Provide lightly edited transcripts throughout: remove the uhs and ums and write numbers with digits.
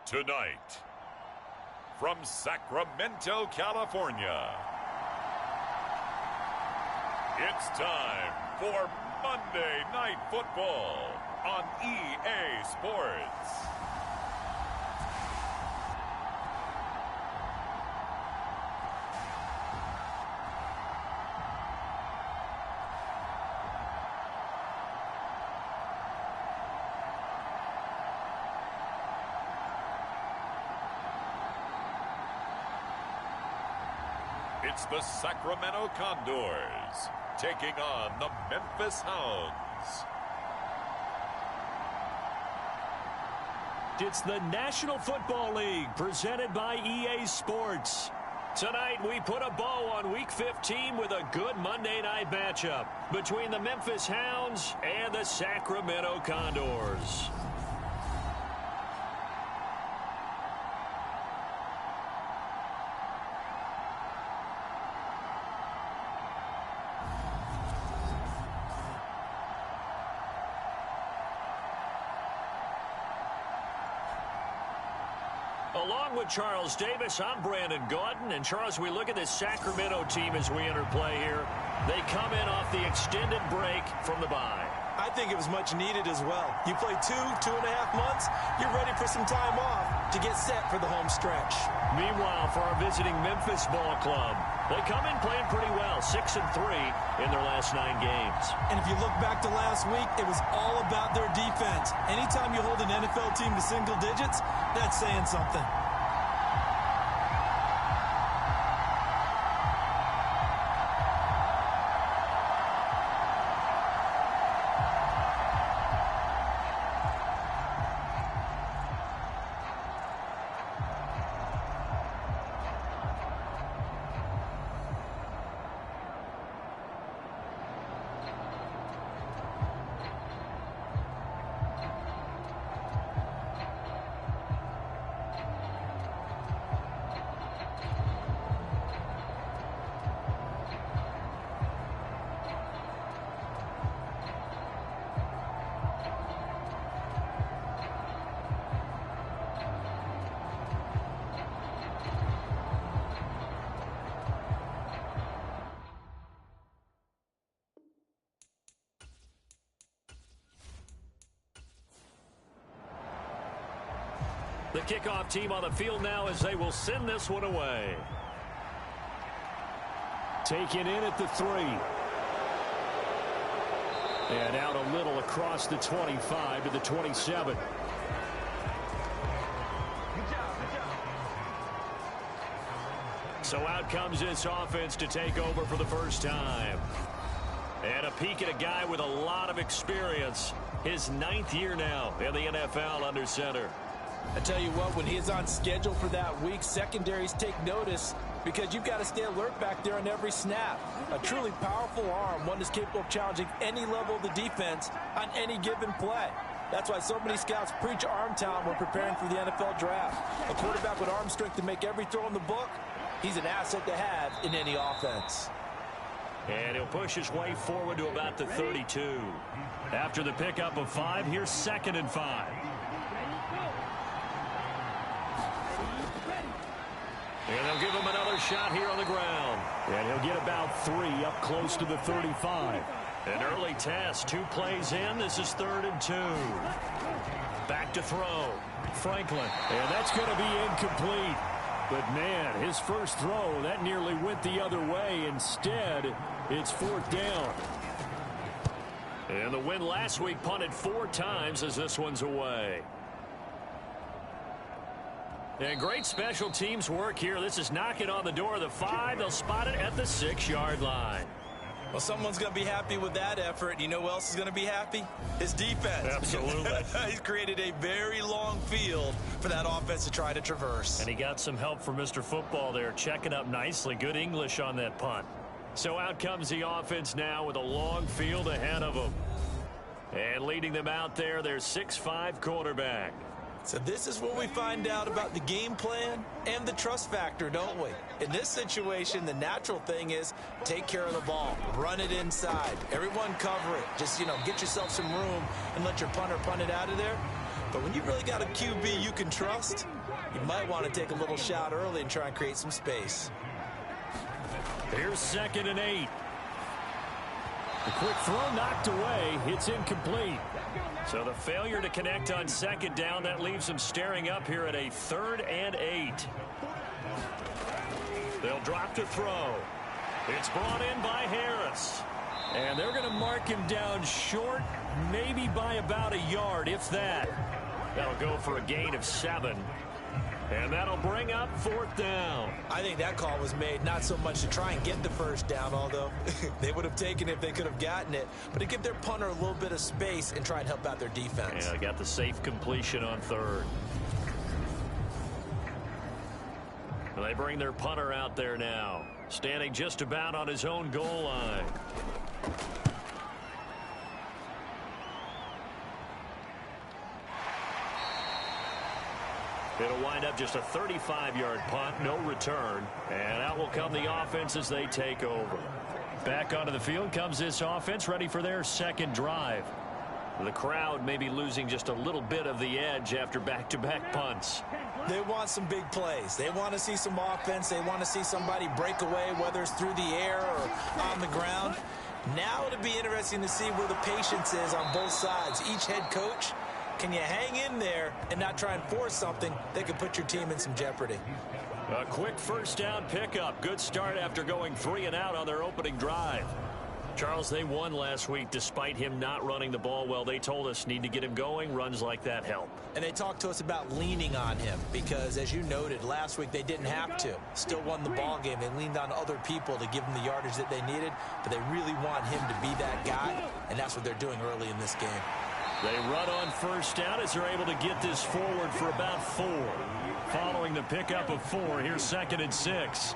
Tonight, from Sacramento, California, it's time for Monday Night Football on EA Sports. It's the Sacramento Condors taking on the Memphis Hounds. It's the National Football League presented by EA Sports. Tonight we put a bow on Week 15 with a good Monday night matchup between the Memphis Hounds and the Sacramento Condors. Along with Charles Davis, I'm Brandon Gordon. And Charles, we look at this Sacramento team as we enter play here. They come in off the extended break from the bye. I think it was much needed as well. You play 2.5 months, you're ready for some time off to get set for the home stretch. Meanwhile, for our visiting Memphis ball club, they come in playing pretty well, 6-3 in their last 9 games. And if you look back to last week, it was all about their defense. Anytime you hold an NFL team to single digits, that's saying something. The kickoff team on the field now as they will send this one away. Taken in at the 3. And out a little across the 25 to the 27. So out comes this offense to take over for the first time. And a peek at a guy with a lot of experience. His 9th year now in the NFL under center. I tell you what, when he is on schedule for that week, secondaries take notice because you've got to stay alert back there on every snap. A truly powerful arm, one that's capable of challenging any level of the defense on any given play. That's why so many scouts preach arm talent when preparing for the NFL draft. A quarterback with arm strength to make every throw in the book, he's an asset to have in any offense. And he'll push his way forward to about the 32. After the pickup of 5, here's 2nd and 5. And they'll give him another shot here on the ground. And he'll get about 3 up close to the 35. An early test, 2 plays in. This is 3rd and 2. Back to throw. Franklin. And that's going to be incomplete. But, man, his first throw, that nearly went the other way. Instead, it's 4th down. And the win last week punted 4 times as this one's away. And great special teams work here. This is knocking on the door of the 5. They'll spot it at the 6-yard line. Well, someone's going to be happy with that effort. You know who else is going to be happy? His defense. Absolutely. He's created a very long field for that offense to try to traverse. And he got some help from Mr. Football there, checking up nicely. Good English on that punt. So out comes the offense now with a long field ahead of them. And leading them out there, their 6'5" quarterback. So this is where we find out about the game plan and the trust factor, don't we? In this situation, the natural thing is take care of the ball, run it inside, everyone cover it. Just, get yourself some room and let your punter punt it out of there. But when you really got a QB you can trust, you might want to take a little shot early and try and create some space. Here's 2nd and 8. The quick throw knocked away. It's incomplete. So the failure to connect on 2nd down, that leaves them staring up here at a 3rd and 8. They'll drop to throw. It's brought in by Harris. And they're going to mark him down short, maybe by about a yard, if that. That'll go for a gain of 7. And that'll bring up 4th down. I think that call was made not so much to try and get the first down, although they would have taken it if they could have gotten it, but to give their punter a little bit of space and try and help out their defense. Yeah, they got the safe completion on 3rd. Well, they bring their punter out there now, standing just about on his own goal line. It'll wind up just a 35-yard punt, no return. And out will come the offense as they take over. Back onto the field comes this offense, ready for their 2nd drive. The crowd may be losing just a little bit of the edge after back-to-back punts. They want some big plays. They want to see some offense. They want to see somebody break away, whether it's through the air or on the ground. Now it'll be interesting to see where the patience is on both sides. Each head coach, can you hang in there and not try and force something that could put your team in some jeopardy? A quick 1st down pickup. Good start after going 3 and out on their opening drive. Charles, they won last week despite him not running the ball well. They told us need to get him going. Runs like that help. And they talked to us about leaning on him because, as you noted, last week they didn't have to. Still won the ball game. They leaned on other people to give them the yardage that they needed, but they really want him to be that guy, and that's what they're doing early in this game. They run on 1st down as they're able to get this forward for about 4. Following the pickup of 4, here's 2nd and 6.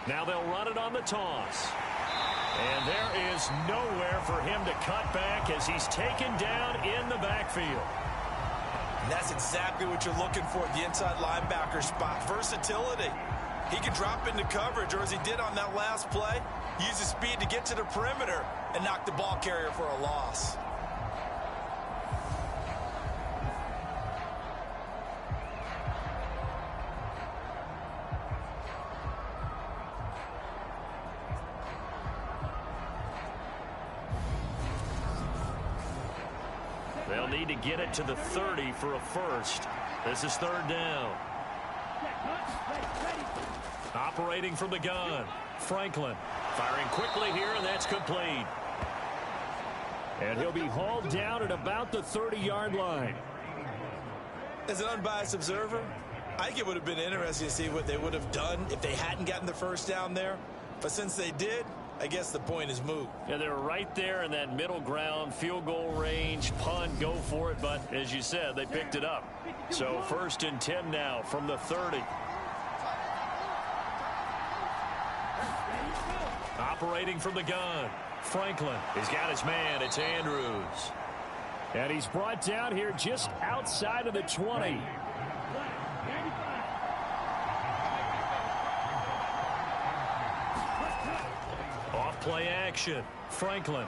Now they'll run it on the toss. And there is nowhere for him to cut back as he's taken down in the backfield. And that's exactly what you're looking for at the inside linebacker spot. Versatility. He can drop into coverage, or as he did on that last play, use his speed to get to the perimeter and knock the ball carrier for a loss. They'll need to get it to the 30 for a first. This is 3rd down. Operating from the gun, Franklin. Firing quickly here, and that's complete. And he'll be hauled down at about the 30-yard line. As an unbiased observer, I think it would have been interesting to see what they would have done if they hadn't gotten the first down there. But since they did, I guess the point is moot. Yeah, they're right there in that middle ground, field goal range, punt, go for it. But as you said, they picked it up. So 1st and 10 now from the 30. Operating from the gun, Franklin. He's got his man. It's Andrews. And he's brought down here just outside of the 20. Off play action, Franklin.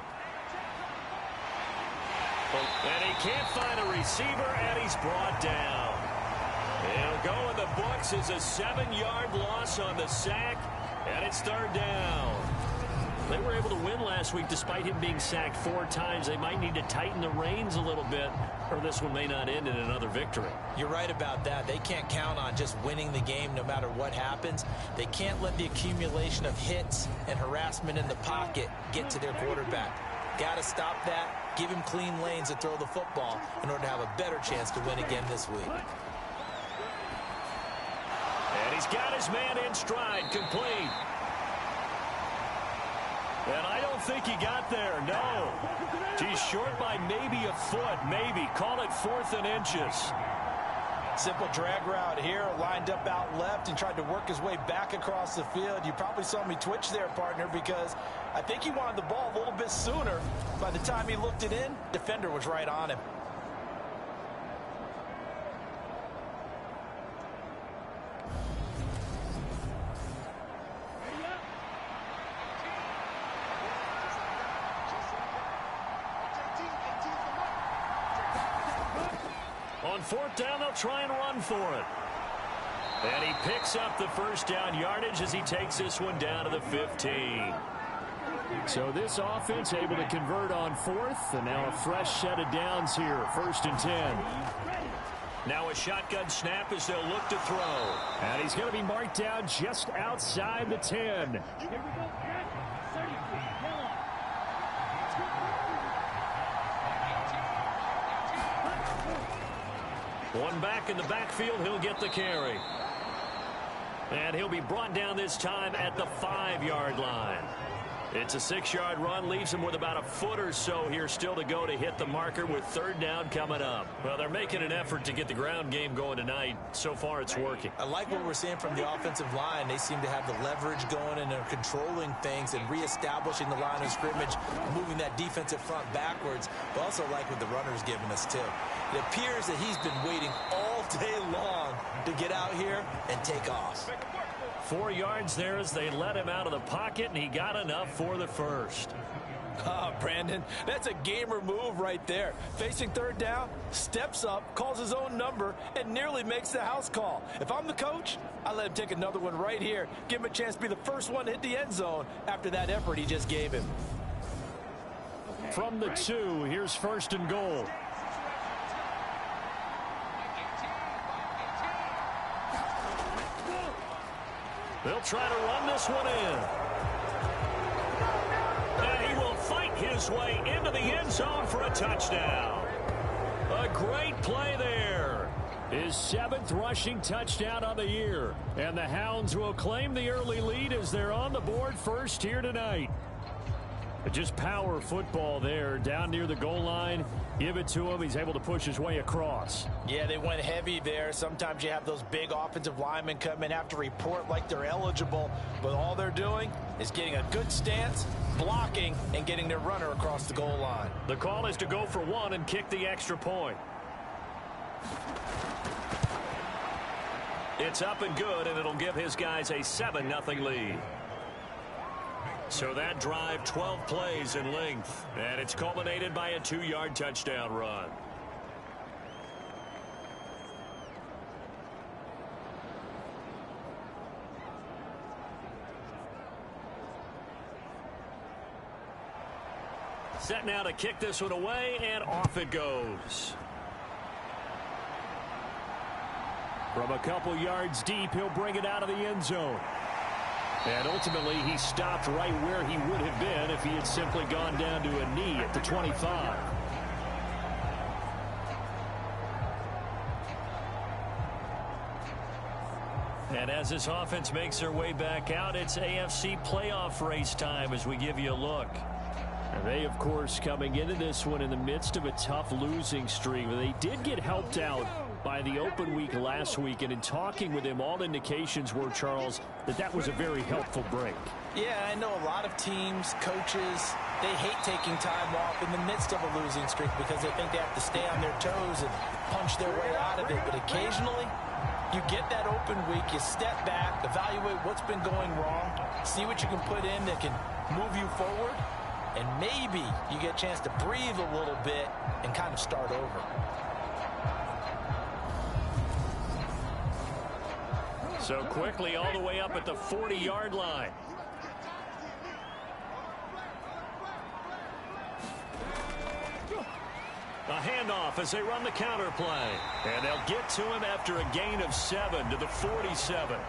And he can't find a receiver, and he's brought down. It'll go in the books as a 7-yard loss on the sack, and it's 3rd down. They were able to win last week despite him being sacked 4 times. They might need to tighten the reins a little bit, or this one may not end in another victory. You're right about that. They can't count on just winning the game no matter what happens. They can't let the accumulation of hits and harassment in the pocket get to their quarterback. Got to stop that, give him clean lanes to throw the football in order to have a better chance to win again this week. And he's got his man in stride, complete. And I don't think he got there, no. He's short by maybe a foot, maybe. Call it 4th and inches. Simple drag route here, lined up out left and tried to work his way back across the field. You probably saw me twitch there, partner, because I think he wanted the ball a little bit sooner. By the time he looked it in, defender was right on him. On fourth down, they'll try and run for it. And he picks up the first down yardage as he takes this one down to the 15. So this offense able to convert on fourth, and now a fresh set of downs here, 1st and 10. Now a shotgun snap as they'll look to throw. And he's going to be marked down just outside the 10. One back in the backfield, he'll get the carry. And he'll be brought down this time at the 5-yard line. It's a 6-yard run, leaves him with about a foot or so here still to go to hit the marker with 3rd down coming up. Well, they're making an effort to get the ground game going tonight. So far, it's working. I like what we're seeing from the offensive line. They seem to have the leverage going, and they're controlling things and reestablishing the line of scrimmage, moving that defensive front backwards. But also like what the runner's giving us, too. It appears that he's been waiting all day long to get out here and take off. 4 yards there as they let him out of the pocket, and he got enough for the first. Brandon, that's a gamer move right there. Facing 3rd down, steps up, calls his own number, and nearly makes the house call. If I'm the coach, I let him take another one right here. Give him a chance to be the first one to hit the end zone after that effort he just gave him. From the 2, here's 1st and goal. They'll try to run this one in. And he will fight his way into the end zone for a touchdown. A great play there. His 7th rushing touchdown on the year. And the Hounds will claim the early lead as they're on the board first here tonight. Just power football there down near the goal line. Give it to him. He's able to push his way across. Yeah, they went heavy there. Sometimes you have those big offensive linemen come in, have to report like they're eligible. But all they're doing is getting a good stance, blocking, and getting their runner across the goal line. The call is to go for 1 and kick the extra point. It's up and good, and it'll give his guys a 7-0 lead. So that drive, 12 plays in length, and it's culminated by a 2-yard touchdown run. Set now to kick this one away, and off it goes. From a couple yards deep, he'll bring it out of the end zone. And ultimately, he stopped right where he would have been if he had simply gone down to a knee at the 25. And as this offense makes their way back out, it's AFC playoff race time as we give you a look. And they, of course, coming into this one in the midst of a tough losing streak. They did get helped out by the open week last week, and in talking with him, all indications were, Charles, that was a very helpful break. Yeah, I know a lot of teams, coaches, they hate taking time off in the midst of a losing streak because they think they have to stay on their toes and punch their way out of it. But occasionally, you get that open week, you step back, evaluate what's been going wrong, see what you can put in that can move you forward, and maybe you get a chance to breathe a little bit and kind of start over. So quickly all the way up at the 40-yard line. A handoff as they run the counter play. And they'll get to him after a gain of 7 to the 47.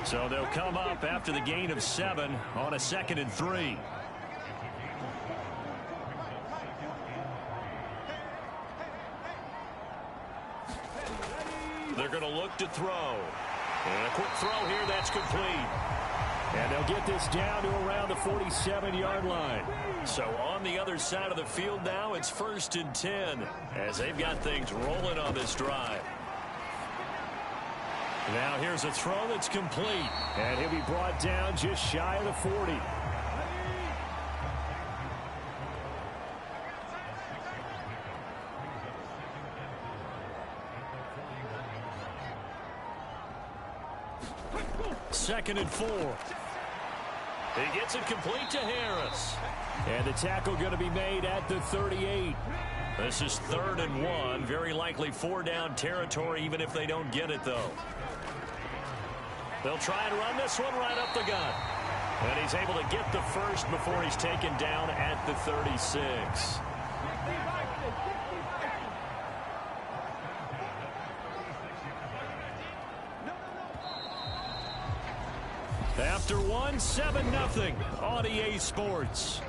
So they'll come up after the gain of 7 on a 2nd and 3. They're going to look to throw. And a quick throw here, that's complete. And they'll get this down to around the 47-yard line. So on the other side of the field now, it's 1st and 10 as they've got things rolling on this drive. Now here's a throw that's complete. And he'll be brought down just shy of the 40. Second and 4. He gets it complete to Harris. And the tackle going to be made at the 38. This is 3rd and 1. Very likely 4-down territory, even if they don't get it, though. They'll try and run this one right up the gut. And he's able to get the first before he's taken down at the 36. After one, 7-0 on EA Sports.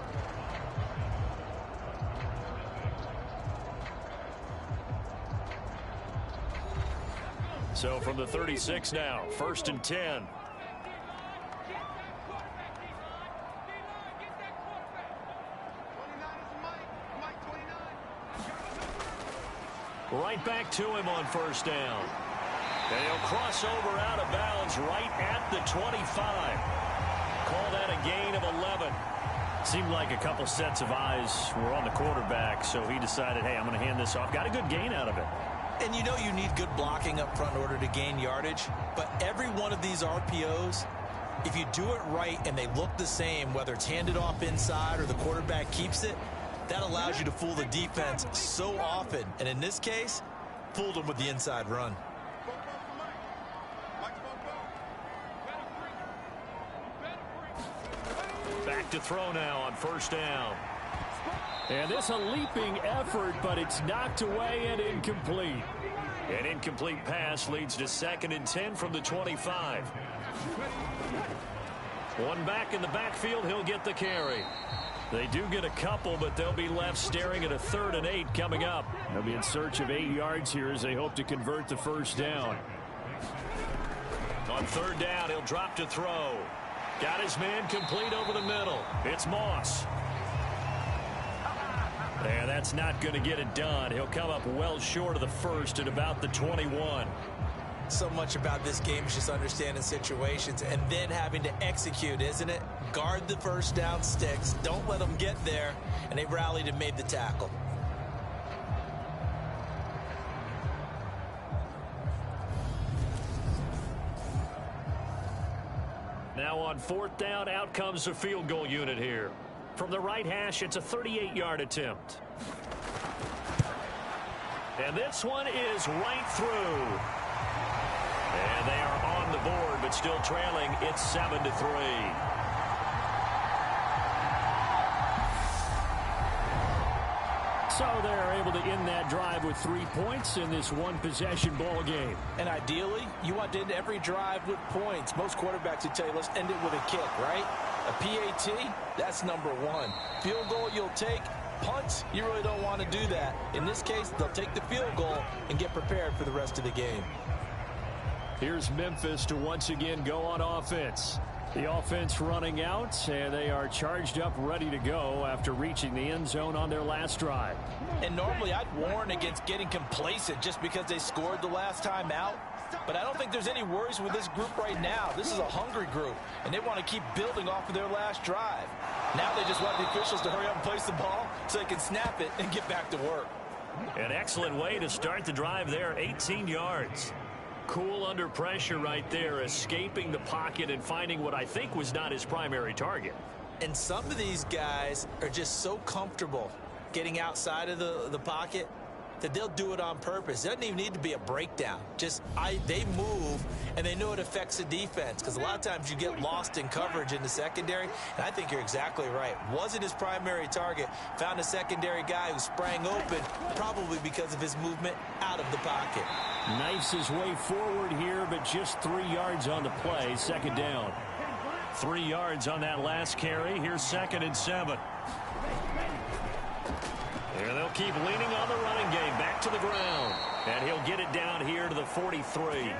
So from the 36 now, 1st and 10. Right back to him on 1st down. And he'll cross over out of bounds right at the 25. Call that a gain of 11. Seemed like a couple sets of eyes were on the quarterback, so he decided, hey, I'm going to hand this off. Got a good gain out of it. And you know you need good blocking up front in order to gain yardage. But every one of these RPOs, if you do it right and they look the same, whether it's handed off inside or the quarterback keeps it, that allows you to fool the defense so often. And in this case, fooled them with the inside run. Back to throw now on 1st down. And this a leaping effort, but it's knocked away and incomplete. An incomplete pass leads to 2nd and 10 from the 25. One back in the backfield, he'll get the carry. They do get a couple, but they'll be left staring at a 3rd and 8 coming up. They'll be in search of 8 yards here as they hope to convert the 1st down. On 3rd down, he'll drop to throw. Got his man complete over the middle. It's Moss. And that's not going to get it done. He'll come up well short of the 1st at about the 21. So much about this game is just understanding situations and then having to execute, isn't it? Guard the 1st down sticks. Don't let them get there. And they rallied and made the tackle. Now on 4th down, out comes the field goal unit here. From the right hash, it's a 38-yard attempt. And this one is right through. And they are on the board, but still trailing. It's 7-3. So they're able to end that drive with 3 points in this one-possession ball game. And ideally, you want to end every drive with points. Most quarterbacks would tell you, let's end it with a kick, right? A PAT, that's number 1. Field goal you'll take. Punts, you really don't want to do that. In this case, they'll take the field goal and get prepared for the rest of the game. Here's Memphis to once again go on offense. The offense running out, and they are charged up, ready to go after reaching the end zone on their last drive. And normally I'd warn against getting complacent just because they scored the last time out. But I don't think there's any worries with this group right now. This is a hungry group, and they want to keep building off of their last drive. Now they just want the officials to hurry up and place the ball so they can snap it and get back to work. An excellent way to start the drive there, 18 yards. Cool under pressure right there, escaping the pocket and finding what I think was not his primary target. And some of these guys are just so comfortable getting outside of the pocket that they'll do it on purpose. It doesn't even need to be a breakdown. They move, and they know it affects the defense because a lot of times you get lost in coverage in the secondary, and I think you're exactly right. Wasn't his primary target. Found a secondary guy who sprang open, probably because of his movement out of the pocket. Knifes his way forward here, but just 3 yards on the play. 2nd down. 3 yards on that last carry. Here's 2nd and 7. And they'll keep leaning on the running game. Back to the ground. And he'll get it down here to the 43.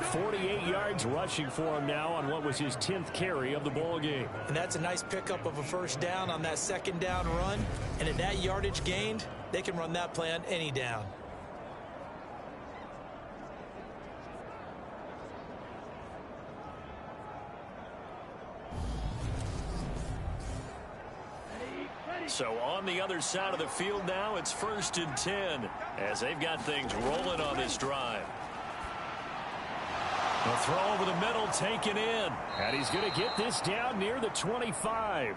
48 yards rushing for him now on what was his 10th carry of the ball game. And that's a nice pickup of a 1st down on that 2nd down run. And at that yardage gained, they can run that play on any down. So on the other side of the field now, it's 1st and 10 as they've got things rolling on this drive. A throw over the middle taken in. And he's going to get this down near the 25.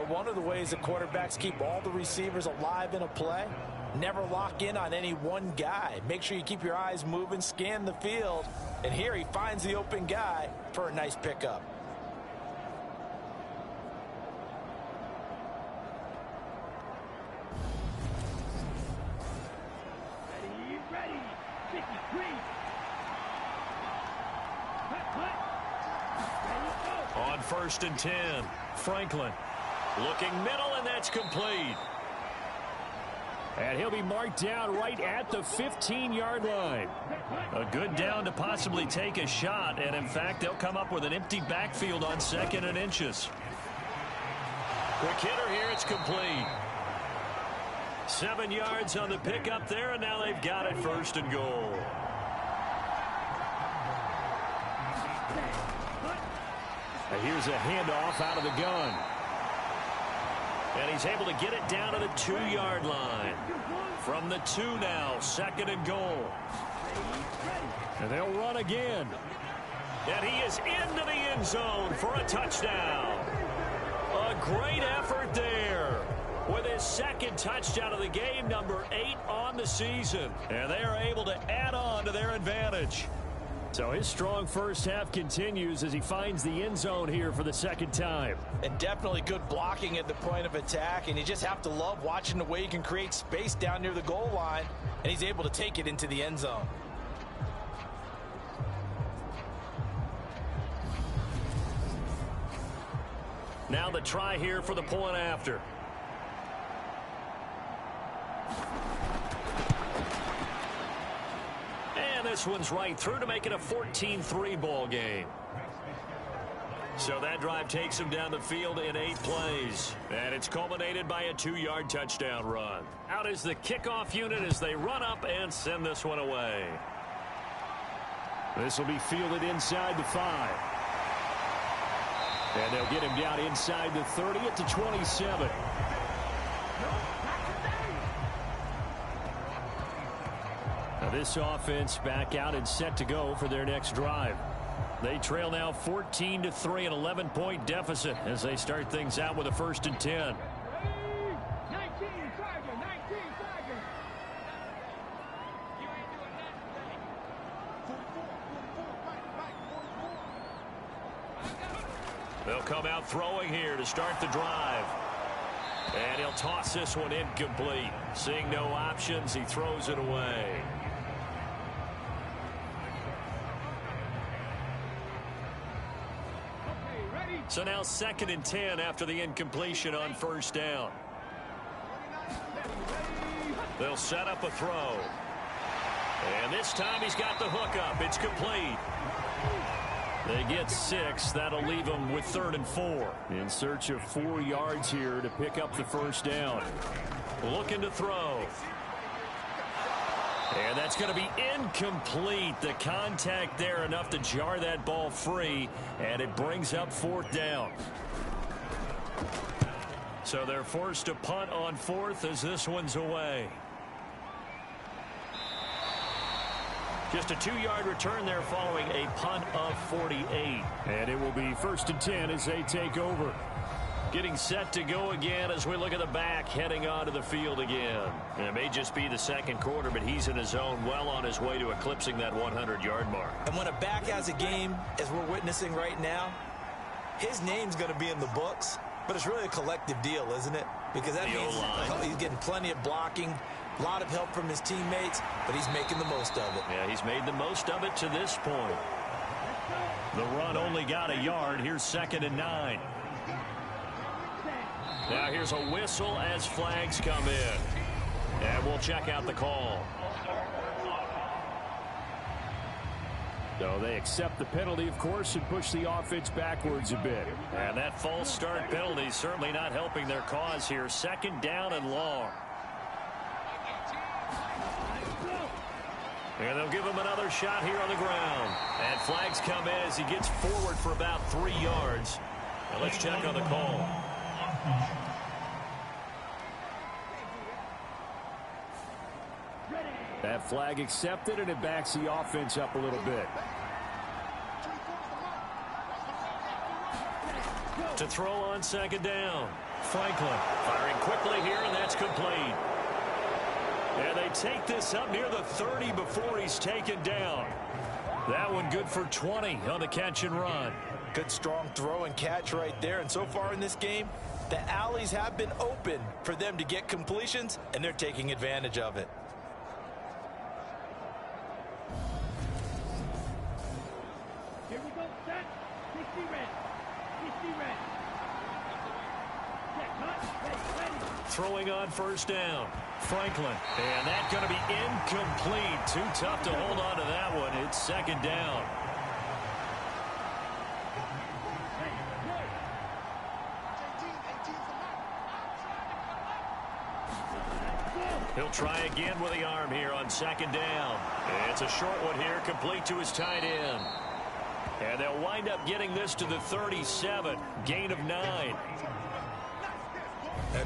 one of the ways the quarterbacks keep all the receivers alive in a play, never lock in on any one guy. Make sure you keep your eyes moving, scan the field, and here he finds the open guy for a nice pickup. Ready, 53. On 1st and 10, Franklin looking middle, and that's complete. And he'll be marked down right at the 15-yard line. A good down to possibly take a shot, and in fact, they'll come up with an empty backfield on 2nd and inches. Quick hitter here, it's complete. 7 yards on the pickup there, and now they've got it 1st and goal. And here's a handoff out of the gun. And he's able to get it down to the 2-yard line. From the 2 now, 2nd and goal. And they'll run again. And he is into the end zone for a touchdown. A great effort there. With his 2nd touchdown of the game, number 8 on the season. And they are able to add on to their advantage. So his strong first half continues as he finds the end zone here for the 2nd time. And definitely good blocking at the point of attack. And you just have to love watching the way he can create space down near the goal line. And he's able to take it into the end zone. Now the try here for the point after. And this one's right through to make it a 14-3 ball game. So that drive takes him down the field in 8 plays. And it's culminated by a 2-yard touchdown run. Out is the kickoff unit as they run up and send this one away. This will be fielded inside the 5. And they'll get him down inside the 30 at the 27. Now this offense back out and set to go for their next drive. They trail now 14-3, an 11-point deficit as they start things out with a 1st and 10. 19 target. You ain't doing that today. 44. They'll come out throwing here to start the drive. And he'll toss this one incomplete. Seeing no options, he throws it away. So now 2nd and 10 after the incompletion on 1st down. They'll set up a throw. And this time he's got the hook up. It's complete. They get 6. That'll leave them with 3rd and 4. In search of 4 yards here to pick up the 1st down. Looking to throw. And that's going to be incomplete. The contact there enough to jar that ball free. And it brings up 4th down. So they're forced to punt on 4th as this one's away. Just a 2-yard return there following a punt of 48. And it will be 1st and 10 as they take over. Getting set to go again as we look at the back heading onto the field again. And it may just be the 2nd quarter, but he's in his zone well on his way to eclipsing that 100-yard mark. And when a back has a game, as we're witnessing right now, his name's going to be in the books, but it's really a collective deal, isn't it? Because that means he's getting plenty of blocking, a lot of help from his teammates, but he's making the most of it. Yeah, he's made the most of it to this point. The run only got a yard. Here's 2nd and 9. Now here's a whistle as flags come in. And we'll check out the call. So they accept the penalty, of course, and push the offense backwards a bit. And that false start penalty certainly not helping their cause here. 2nd down and long. And they'll give him another shot here on the ground. And flags come in as he gets forward for about 3 yards. Now let's check on the call. That flag accepted, and it backs the offense up a little bit. To throw on 2nd down. Franklin firing quickly here, and that's complete. And they take this up near the 30 before he's taken down. That one good for 20 on the catch and run. Good strong throw and catch right there. And so far in this game, the alleys have been open for them to get completions, and they're taking advantage of it. Here we go, set. 60 red. 60 red. Set, cut, ready. Throwing on first down. Franklin. And that's going to be incomplete. Too tough to hold on to that one. It's second down. He'll try again with the arm here on second down. It's a short one here, complete to his tight end. And they'll wind up getting this to the 37. Gain of 9.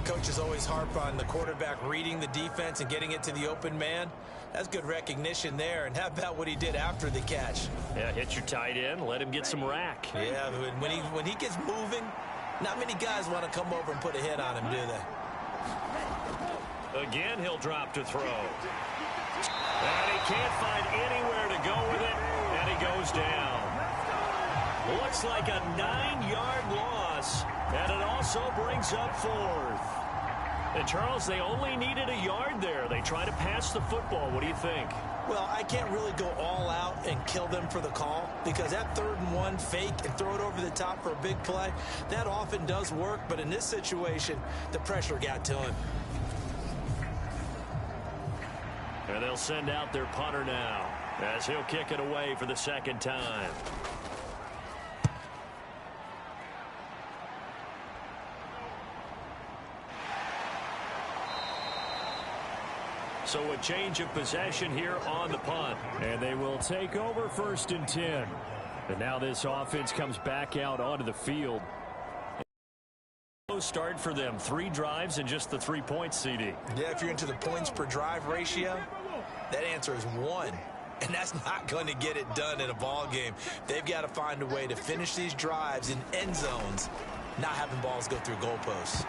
Coaches always harp on the quarterback reading the defense and getting it to the open man. That's good recognition there. And how about what he did after the catch? Yeah, hit your tight end, let him get some rack. Yeah, when he gets moving, not many guys want to come over and put a hit on him, do they? Again, he'll drop to throw. And he can't find anywhere to go with it, and he goes down. Looks like a 9-yard loss, and it also brings up 4th. And, Charles, they only needed a yard there. They try to pass the football. What do you think? Well, I can't really go all out and kill them for the call because that 3rd and 1 fake and throw it over the top for a big play, that often does work. But in this situation, the pressure got to him. And they'll send out their punter now as he'll kick it away for the second time. So a change of possession here on the punt. And they will take over 1st and 10. And now this offense comes back out onto the field. Start for them. 3 drives and just the 3 points, CD. Yeah, if you're into the points per drive ratio, that answer is 1. And that's not going to get it done in a ball game. They've got to find a way to finish these drives in end zones, not having balls go through goalposts.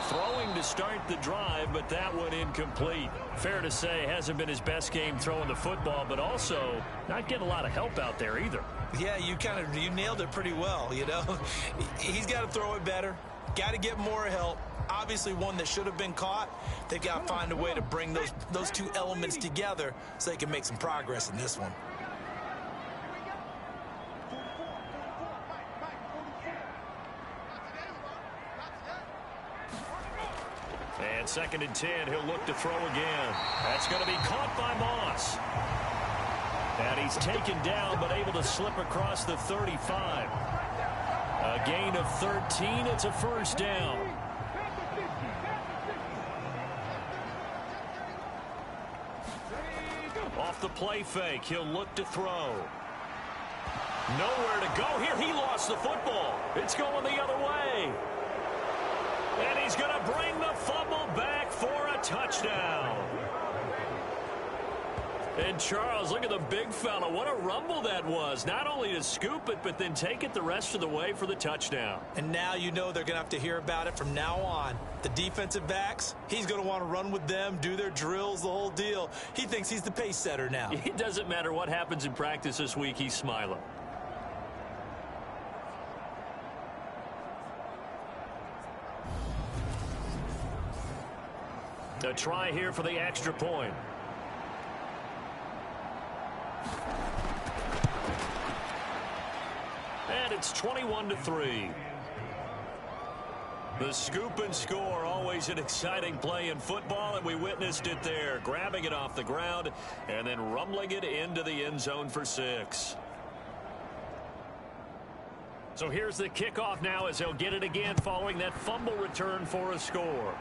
Throwing to start the drive, but that one incomplete. Fair to say, hasn't been his best game throwing the football, but also not getting a lot of help out there either. Yeah, you nailed it pretty well, you know. He's got to throw it better. Got to get more help. Obviously one that should have been caught. They've got to find a way to bring those two elements together so they can make some progress in this one. And 2nd and 10, he'll look to throw again. That's going to be caught by Moss. And he's taken down but able to slip across the 35. A gain of 13. It's a first down. Off the play fake, he'll look to throw. Nowhere to go here. He lost the football. It's going the other way. And he's going to bring the fumble back for a touchdown. And, Charles, look at the big fella. What a rumble that was. Not only to scoop it, but then take it the rest of the way for the touchdown. And now you know they're going to have to hear about it from now on. The defensive backs, he's going to want to run with them, do their drills, the whole deal. He thinks he's the pace setter now. It doesn't matter what happens in practice this week. He's smiling. A try here for the extra point. And it's 21-3. The scoop and score, always an exciting play in football, and we witnessed it there, grabbing it off the ground and then rumbling it into the end zone for 6. So here's the kickoff now as they'll get it again following that fumble return for a score.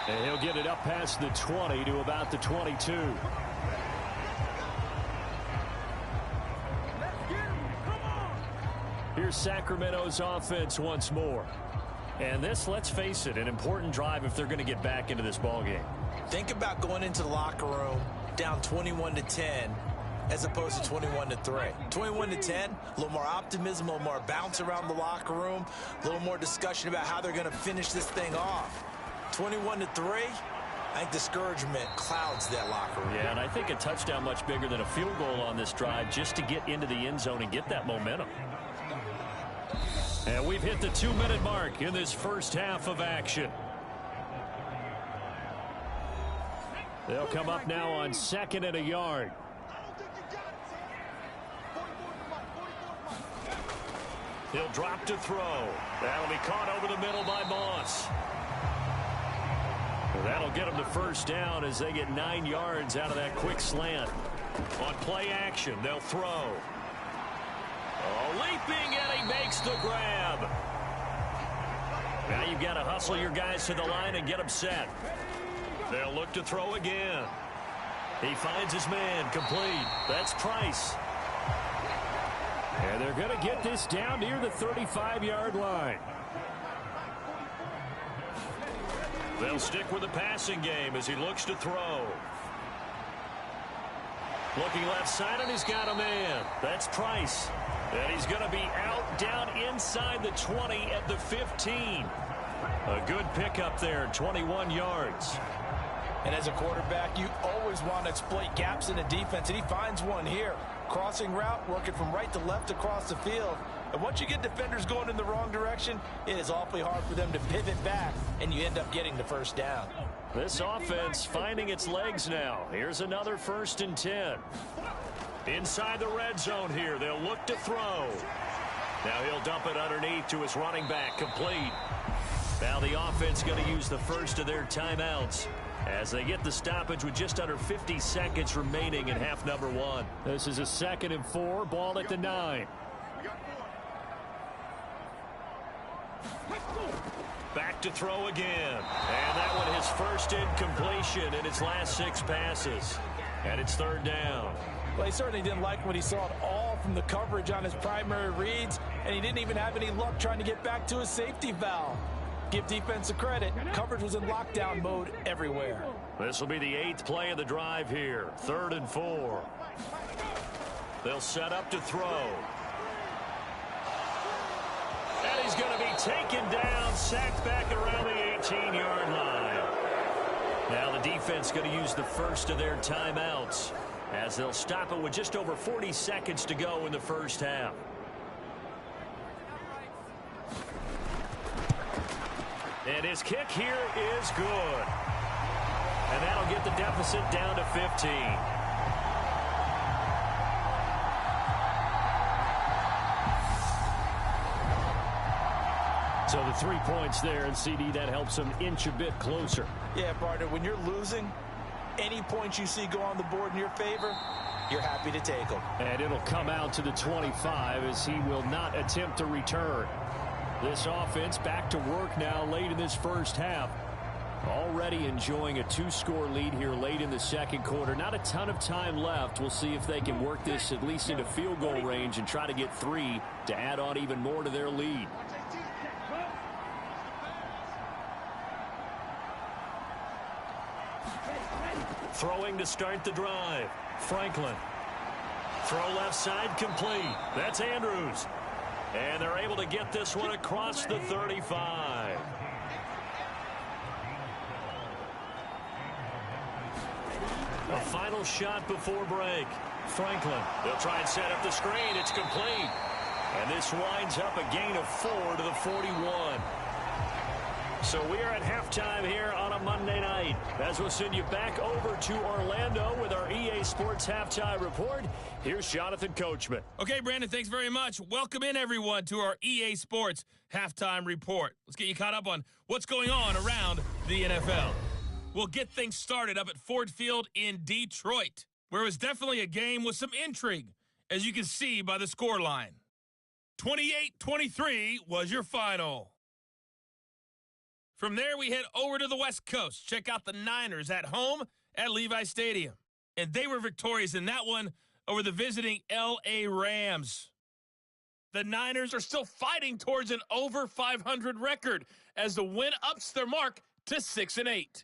And he'll get it up past the 20 to about the 22. Here's Sacramento's offense once more. And this, let's face it, an important drive if they're going to get back into this ballgame. Think about going into the locker room down 21-10 as opposed to 21-3. 21-10, a little more optimism, a little more bounce around the locker room, a little more discussion about how they're going to finish this thing off. 21-3, I think discouragement clouds that locker room. Yeah, and I think a touchdown much bigger than a field goal on this drive just to get into the end zone and get that momentum. And we've hit the 2-minute mark in this first half of action. They'll come up now on 2nd and a yard. He'll drop to throw. That'll be caught over the middle by Moss. That'll get them to first down as they get 9 yards out of that quick slant. On play action, they'll throw. Oh, leaping, and he makes the grab. Now you've got to hustle your guys to the line and get them set. They'll look to throw again. He finds his man, complete. That's Price. And they're going to get this down near the 35-yard line. They'll stick with the passing game as he looks to throw. Looking left side, and he's got a man. That's Price. And he's going to be out down inside the 20 at the 15. A good pickup there, 21 yards. And as a quarterback, you always want to exploit gaps in the defense, and he finds one here. Crossing route, working from right to left across the field. And once you get defenders going in the wrong direction, it is awfully hard for them to pivot back, and you end up getting the first down. This offense finding its legs now. Here's another 1st and 10. Inside the red zone here, they'll look to throw. Now he'll dump it underneath to his running back, complete. Now the offense going to use the first of their timeouts as they get the stoppage with just under 50 seconds remaining in half number 1. This is a 2nd and 4, ball at the 9. Back to throw again. And that one his first incompletion in his last 6 passes. And it's 3rd down. Well, he certainly didn't like what he saw at all from the coverage on his primary reads, and he didn't even have any luck trying to get back to his safety valve. Give defense a credit. Coverage was in lockdown mode everywhere. This will be the 8th play of the drive here. 3rd and 4. They'll set up to throw. And he's going to be taken down, sacked back around the 18-yard line. Now the defense going to use the first of their timeouts as they'll stop it with just over 40 seconds to go in the first half. And his kick here is good. And that'll get the deficit down to 15. So the 3 points there, and CD, that helps them inch a bit closer. Yeah, partner, when you're losing, any points you see go on the board in your favor, you're happy to take them. And it'll come out to the 25 as he will not attempt to return. This offense back to work now late in this first half. Already enjoying a 2-score lead here late in the second quarter. Not a ton of time left. We'll see if they can work this at least into field goal range and try to get 3 to add on even more to their lead. Throwing to start the drive. Franklin. Throw left side complete. That's Andrews. And they're able to get this one across the 35. A final shot before break. Franklin. They'll try and set up the screen. It's complete. And this winds up a gain of 4 to the 41. So we are at halftime here on a Monday night as we'll send you back over to Orlando with our EA Sports Halftime Report. Here's Jonathan Coachman. Okay, Brandon, thanks very much. Welcome in, everyone, to our EA Sports Halftime Report. Let's get you caught up on what's going on around the NFL. We'll get things started up at Ford Field in Detroit, where it was definitely a game with some intrigue, as you can see by the scoreline. 28-23 was your final. From there, we head over to the West Coast. Check out the Niners at home at Levi Stadium. And they were victorious in that one over the visiting L.A. Rams. The Niners are still fighting towards an over 500 record as the win ups their mark to 6-8.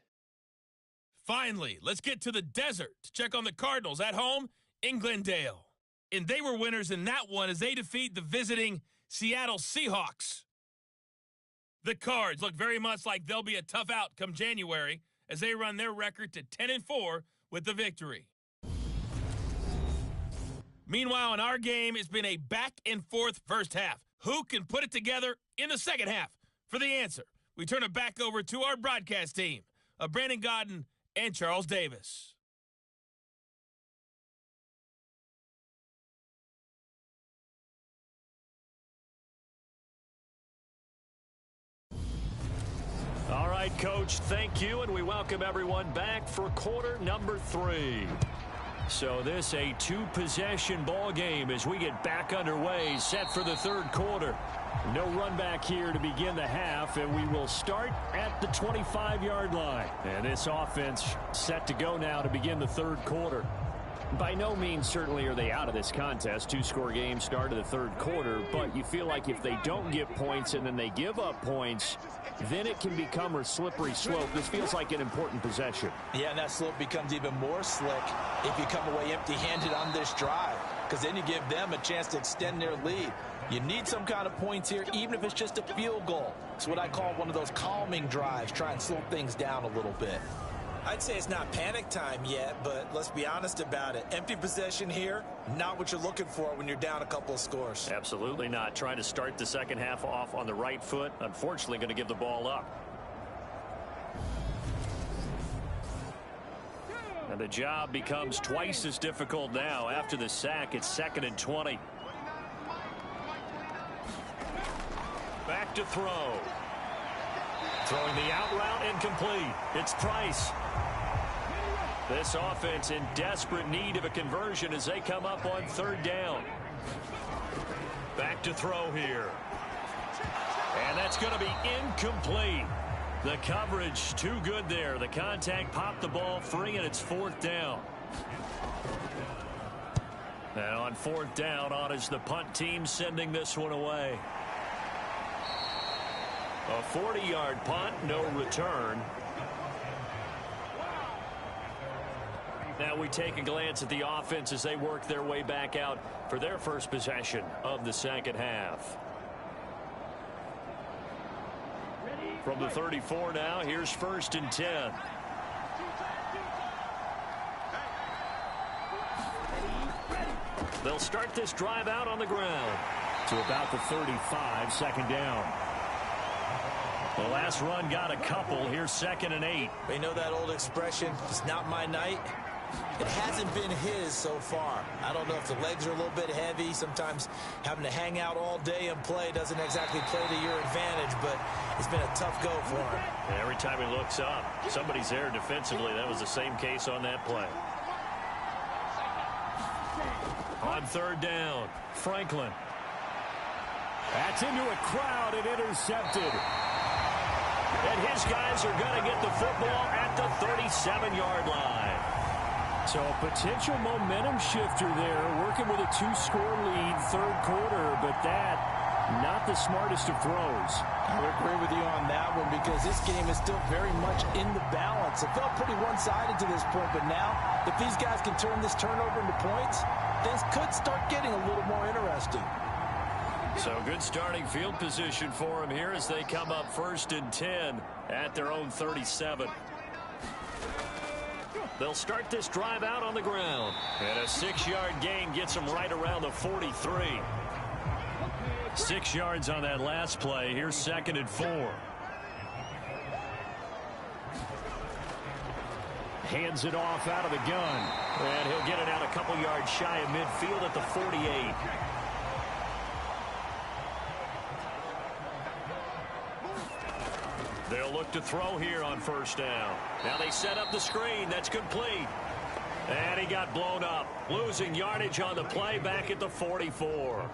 Finally, let's get to the desert to check on the Cardinals at home in Glendale. And they were winners in that one as they defeat the visiting Seattle Seahawks. The Cards look very much like they'll be a tough out come January as they run their record to 10-4 with the victory. Meanwhile, in our game, it's been a back-and-forth first half. Who can put it together in the second half? For the answer, we turn it back over to our broadcast team of Brandon Godden and Charles Davis. All right, Coach, thank you, and we welcome everyone back for quarter number 3. So this a 2-possession ball game as we get back underway, set for the third quarter. No run back here to begin the half, and we will start at the 25-yard line. And this offense set to go now to begin the third quarter. By no means certainly are they out of this contest. 2-score game start of the third quarter, but you feel like if they don't get points and then they give up points, then it can become a slippery slope. This feels like an important possession. Yeah, and that slope becomes even more slick if you come away empty-handed on this drive, because then you give them a chance to extend their lead. You need some kind of points here, even if it's just a field goal. It's what I call one of those calming drives, try and slow things down a little bit. I'd say it's not panic time yet, but let's be honest about it. Empty possession here, not what you're looking for when you're down a couple of scores. Absolutely not. Trying to start the second half off on the right foot. Unfortunately, going to give the ball up. And the job becomes twice as difficult now. After the sack, it's 2nd and 20. Back to throw. Throwing the out route incomplete. It's Price. This offense in desperate need of a conversion as they come up on 3rd down. Back to throw here. And that's going to be incomplete. The coverage too good there. The contact popped the ball free, and it's 4th down. And on 4th down, on is the punt team sending this one away. A 40-yard punt, no return. Now we take a glance at the offense as they work their way back out for their first possession of the second half. From the 34 now, here's 1st and 10. They'll start this drive out on the ground to about the 35, 2nd down. The last run got a couple. Here's 2nd and 8. You know that old expression, it's not my night? It hasn't been his so far. I don't know if the legs are a little bit heavy. Sometimes having to hang out all day and play doesn't exactly play to your advantage, but it's been a tough go for him. And every time he looks up, somebody's there defensively. That was the same case on that play. On 3rd down, Franklin. That's into a crowd and intercepted. And his guys are going to get the football at the 37-yard line. So a potential momentum shifter there, working with a 2-score lead, 3rd quarter, but that, not the smartest of throws. I would agree with you on that one because this game is still very much in the balance. It felt pretty one-sided to this point, but now, if these guys can turn this turnover into points, things could start getting a little more interesting. So good starting field position for them here as they come up 1st and 10 at their own 37. They'll start this drive out on the ground. And a 6-yard gain gets them right around the 43. 6 yards on that last play. Here's 2nd and 4. Hands it off out of the gun. And he'll get it out a couple yards shy of midfield at the 48. They'll look to throw here on 1st down. Now they set up the screen. That's complete. And he got blown up. Losing yardage on the play back at the 44.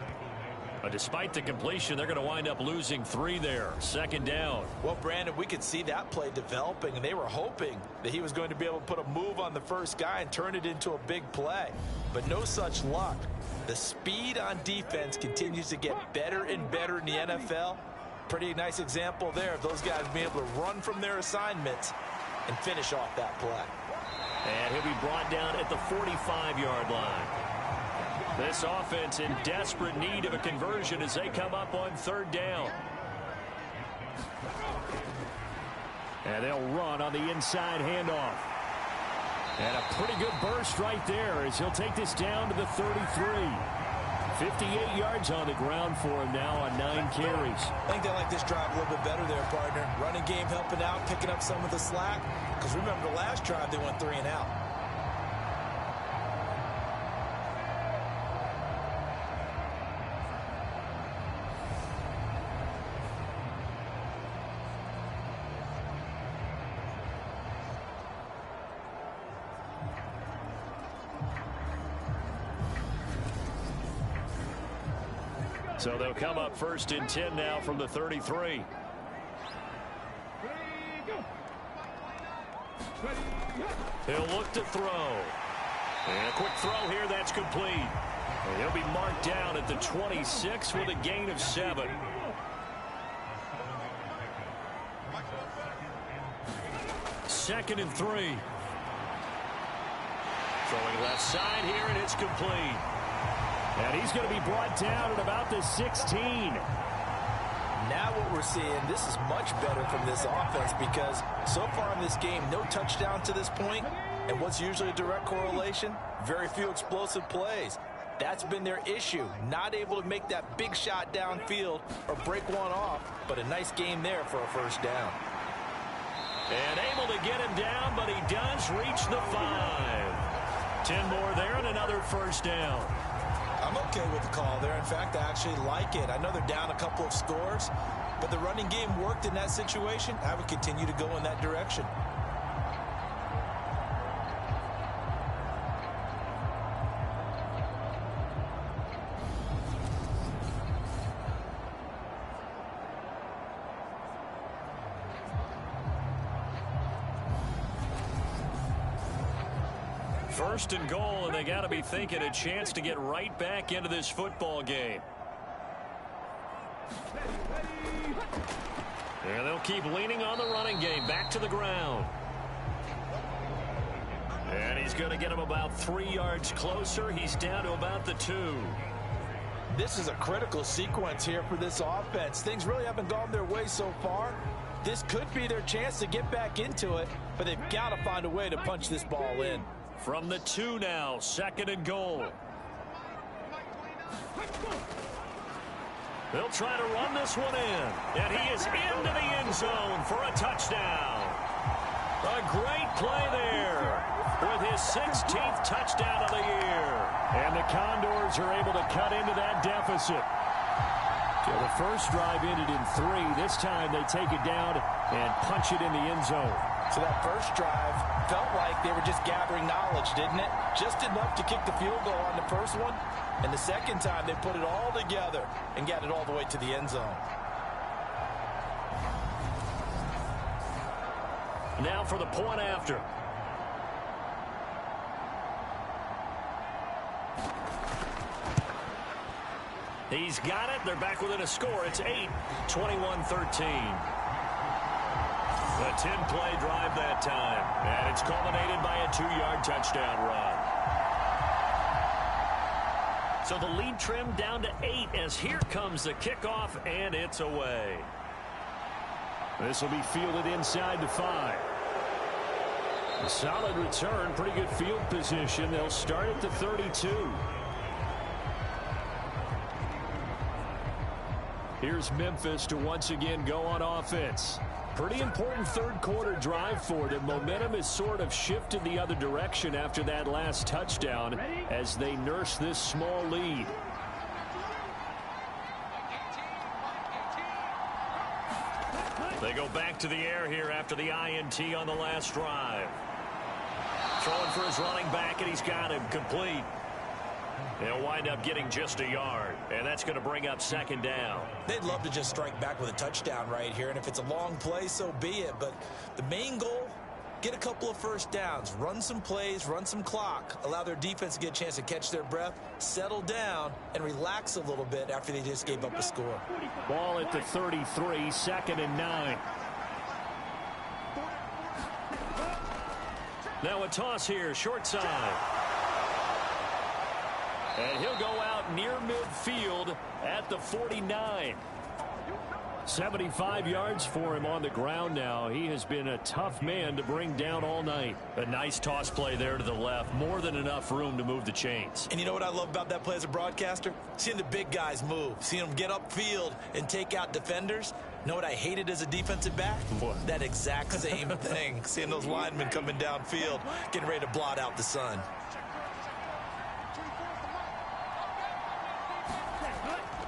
But despite the completion, they're going to wind up losing 3 there. 2nd down. Well, Brandon, we could see that play developing, and they were hoping that he was going to be able to put a move on the first guy and turn it into a big play. But no such luck. The speed on defense continues to get better and better in the NFL. Pretty nice example there of those guys being able to run from their assignments and finish off that play. And he'll be brought down at the 45-yard line. This offense in desperate need of a conversion as they come up on third down. And they'll run on the inside handoff. And a pretty good burst right there as he'll take this down to the 33. 58 yards on the ground for him now on 9 carries. I think they like this drive a little bit better there, partner. Running game helping out, picking up some of the slack. Because remember, the last drive they went 3 and out. So they'll come up 1st and 10 now from the 33. He'll look to throw. And a quick throw here, that's complete. And he'll be marked down at the 26 with a gain of 7. Second and 3. Throwing left side here, and it's complete. And he's going to be brought down at about the 16. Now what we're seeing, this is much better from this offense because so far in this game, no touchdown to this point. And what's usually a direct correlation? Very few explosive plays. That's been their issue. Not able to make that big shot downfield or break one off, but a nice game there for a first down. And able to get him down, but he does reach the 5. 10 more there and another first down. I'm okay with the call there. In fact, I actually like it. I know they're down a couple of scores, but the running game worked in that situation. I would continue to go in that direction. First and goal, and they got to be thinking a chance to get right back into this football game. And they'll keep leaning on the running game. Back to the ground. And he's going to get him about 3 yards closer. He's down to about the 2. This is a critical sequence here for this offense. Things really haven't gone their way so far. This could be their chance to get back into it, but they've got to find a way to punch this ball in. From the 2 now, second and goal. They'll try to run this one in. And he is into the end zone for a touchdown. A great play there with his 16th touchdown of the year. And the Condors are able to cut into that deficit. So the first drive ended in 3. This time they take it down and punch it in the end zone. So that first drive felt like they were just gathering knowledge, didn't it? Just enough to kick the field goal on the first one. And the second time, they put it all together and got it all the way to the end zone. Now for the point after. He's got it. They're back within a score. It's 8, 21-13. A 10-play drive that time. And it's culminated by a 2-yard touchdown run. So the lead trimmed down to 8 as here comes the kickoff, and it's away. This will be fielded inside the 5. A solid return, pretty good field position. They'll start at the 32. Here's Memphis to once again go on offense. Pretty important third quarter drive for them. Momentum has sort of shifted the other direction after that last touchdown as they nurse this small lead. They go back to the air here after the INT on the last drive. Throwing for his running back, and he's got him complete. They'll wind up getting just a yard, and that's going to bring up second down. They'd love to just strike back with a touchdown right here, and if it's a long play, so be it. But the main goal, get a couple of first downs, run some plays, run some clock, allow their defense to get a chance to catch their breath, settle down, and relax a little bit after they just gave up a score. Ball at the 33, second and 9. Now a toss here, short side. And he'll go out near midfield at the 49. 75 yards for him on the ground now. He has been a tough man to bring down all night. A nice toss play there to the left. More than enough room to move the chains. And you know what I love about that play as a broadcaster? Seeing the big guys move. Seeing them get upfield and take out defenders. You know what I hated as a defensive back? What? That exact same thing. Seeing those linemen coming downfield, getting ready to blot out the sun.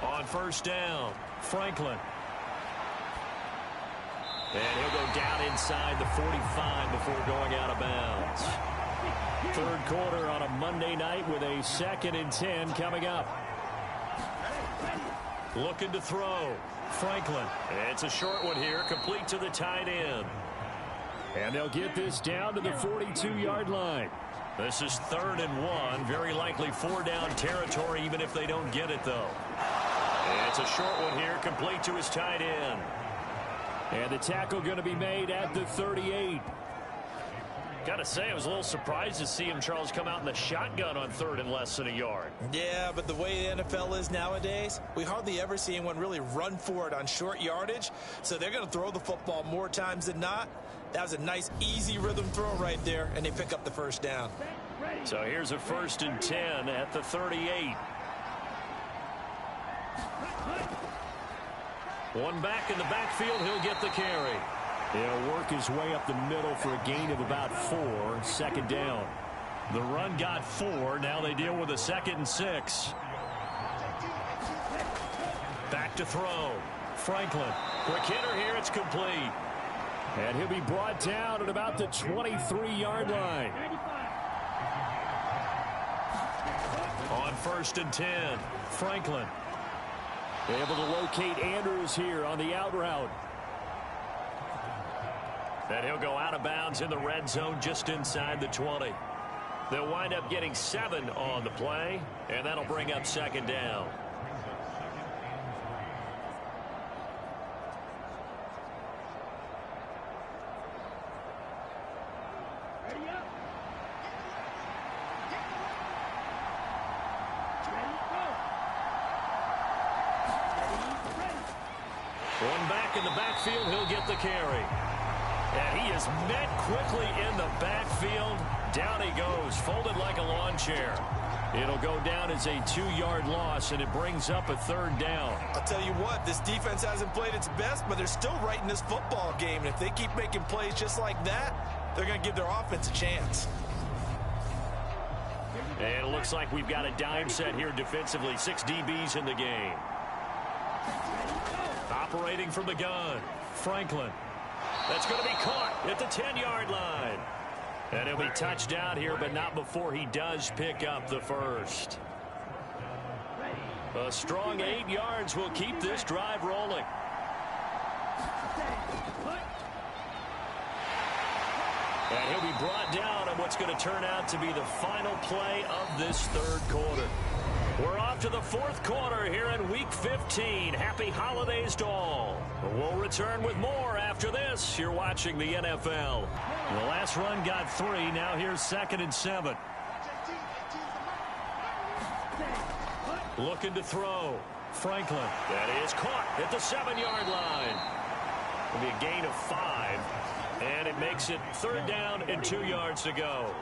On first down, Franklin. And he'll go down inside the 45 before going out of bounds. Third quarter on a Monday night with a 2nd and 10 coming up. Looking to throw. Franklin. It's a short one here, complete to the tight end. And they'll get this down to the 42-yard line. This is 3rd and 1. Very likely 4-down territory, even if they don't get it, though. It's a short one here, complete to his tight end. And the tackle going to be made at the 38. Got to say, I was a little surprised to see him, Charles, come out in the shotgun on 3rd and less than a yard. Yeah, but the way the NFL is nowadays, we hardly ever see anyone really run for it on short yardage. So they're going to throw the football more times than not. That was a nice, easy rhythm throw right there, and they pick up the first down. So here's a 1st and 10 at the 38. One back in the backfield, he'll get the carry. He'll work his way up the middle for a gain of about 4. 2nd down. The run got 4. Now they deal with a 2nd and 6. Back to throw. Franklin. Quick hitter here. It's complete. And he'll be brought down at about the 23-yard line. On 1st and 10. Franklin. Able to locate Andrews here on the out route. And he'll go out of bounds in the red zone just inside the 20. They'll wind up getting 7 on the play, and that'll bring up 2nd down. One back in the backfield, he'll get the carry. And he is met quickly in the backfield. Down he goes, folded like a lawn chair. It'll go down as a 2-yard loss, and it brings up a 3rd down. I'll tell you what, this defense hasn't played its best, but they're still right in this football game. And if they keep making plays just like that, they're going to give their offense a chance. And it looks like we've got a dime set here defensively. 6 DBs in the game. Operating from the gun, Franklin. That's going to be caught at the 10-yard line. And he'll be touched down here, but not before he does pick up the first. A strong 8 yards will keep this drive rolling. And he'll be brought down on what's going to turn out to be the final play of this 3rd quarter. We're off to the 4th quarter here in Week 15. Happy holidays to all. We'll return with more after this. You're watching the NFL. The last run got 3. Now here's 2nd and 7. Looking to throw. Franklin. That is caught at the 7-yard line. It'll be a gain of 5. And it makes it 3rd down and 2 yards to go.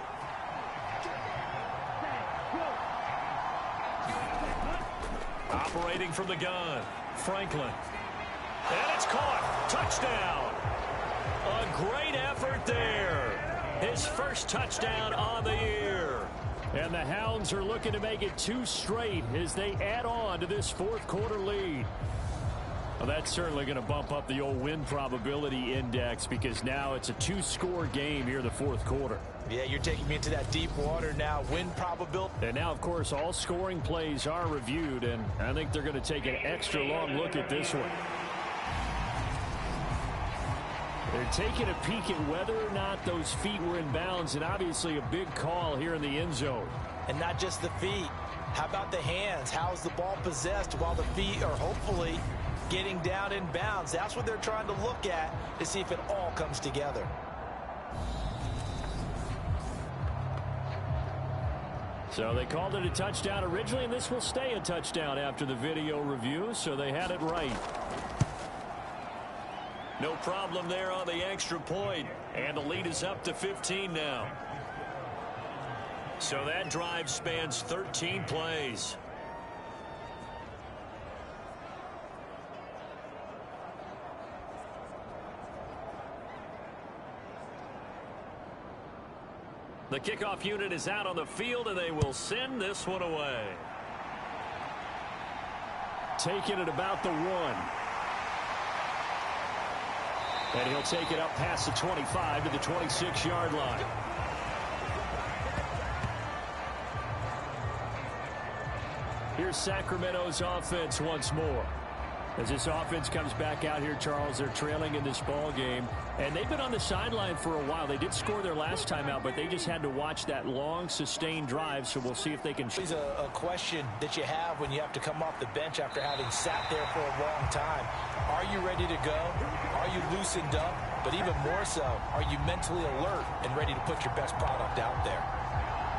Operating from the gun, Franklin. And it's caught. Touchdown. A great effort there. His first touchdown on the year. And the Hounds are looking to make it 2 straight as they add on to this 4th quarter lead. Well, that's certainly going to bump up the old win probability index because now it's a 2-score game here in the 4th quarter. Yeah, you're taking me into that deep water now. Win probability. And now, of course, all scoring plays are reviewed, and I think they're going to take an extra long look at this one. They're taking a peek at whether or not those feet were in bounds, and obviously a big call here in the end zone. And not just the feet. How about the hands? How's the ball possessed while the feet are hopefully getting down in bounds? That's what they're trying to look at to see if it all comes together. So they called it a touchdown originally, and this will stay a touchdown after the video review, so they had it right. No problem there on the extra point, and the lead is up to 15 now. So that drive spans 13 plays. The kickoff unit is out on the field, and they will send this one away. Taking it about the 1. And he'll take it up past the 25 to the 26-yard line. Here's Sacramento's offense once more. As this offense comes back out here, Charles, they're trailing in this ball game. And they've been on the sideline for a while. They did score their last time out, but they just had to watch that long, sustained drive, so we'll see if they can. It's a question that you have when you have to come off the bench after having sat there for a long time. Are you ready to go? Are you loosened up? But even more so, are you mentally alert and ready to put your best product out there?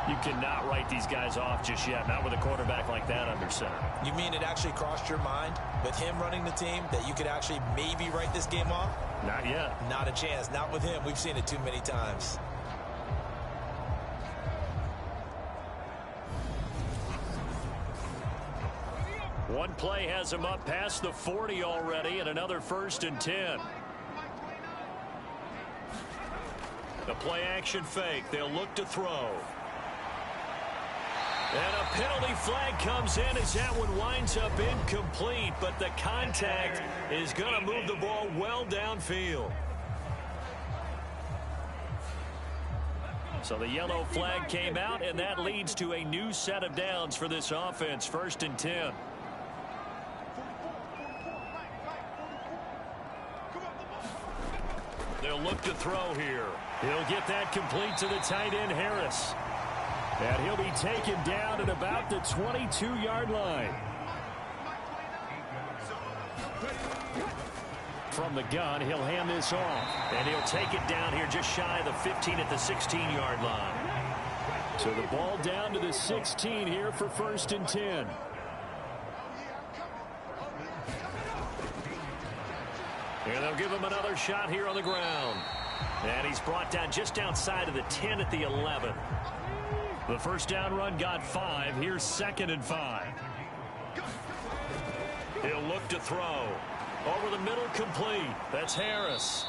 You cannot write these guys off just yet, not with a quarterback like that under center. You mean it actually crossed your mind with him running the team that you could actually maybe write this game off? Not yet. Not a chance. Not with him. We've seen it too many times. One play has him up past the 40 already, and another 1st and 10. The play action fake. They'll look to throw. And a penalty flag comes in as that one winds up incomplete, but the contact is going to move the ball well downfield. So the yellow flag came out, and that leads to a new set of downs for this offense. 1st and 10. They'll look to throw here. He'll get that complete to the tight end, Harris. And he'll be taken down at about the 22-yard line. From the gun, he'll hand this off. And he'll take it down here just shy of the 15 at the 16-yard line. So the ball down to the 16 here for 1st and 10. And they'll give him another shot here on the ground. And he's brought down just outside of the 10 at the 11. The first down run got 5. Here's 2nd and 5. He'll look to throw. Over the middle, complete. That's Harris.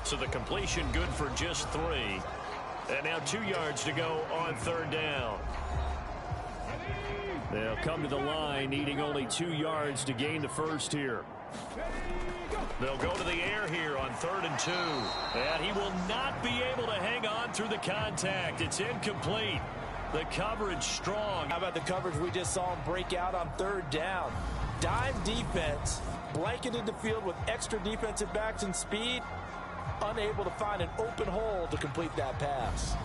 So the completion good for just 3. And now 2 yards to go on 3rd down. They'll come to the line, needing only 2 yards to gain the first here. They'll go to the air here on 3rd and 2. And he will not be able to hang on through the contact. It's incomplete. The coverage strong. How about the coverage we just saw him break out on 3rd down? Dime defense, blanketed the field with extra defensive backs and speed, unable to find an open hole to complete that pass.